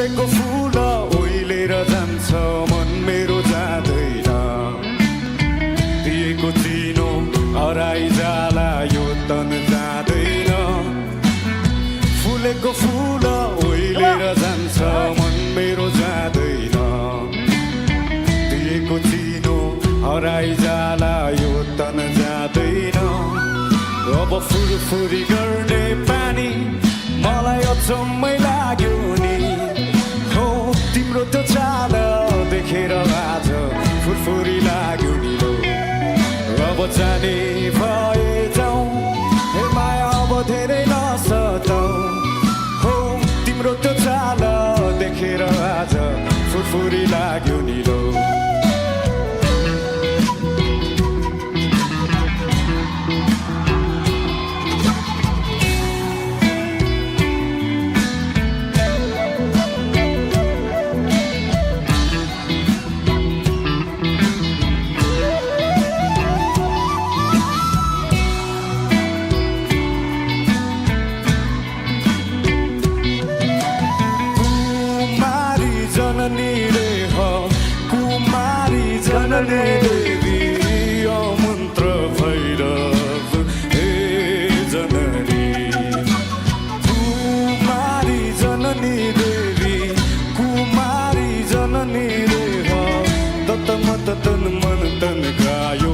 फुलेको फुल ओइलेर जान्छ मन मेरो जाँदैन दिएको चिनो हराइ जाला यो तन जाँदैन फुलेको फुल ओइलेर जान्छ मन मेरो जाँदैन दिएको चिनो हराइ जाला यो तन जाँदैन अब फुरफुरी गर्ने पानी मलाई अचम्मै लाग्यो नि हो तिम्रो त्यो चाल देखेर आज फुरफुरी लाग्यो नि लो अब जाने भए जाउँ हे माया अब धेरै नसताऊ हो तिम्रो त्यो चाल देखेर आज फुरफुरी लाग्यो नि लो जननी देवी मन्त्र भैरव हे जननी कुमारी जननी देवी कुमारी जननी रे तन मन तन गायो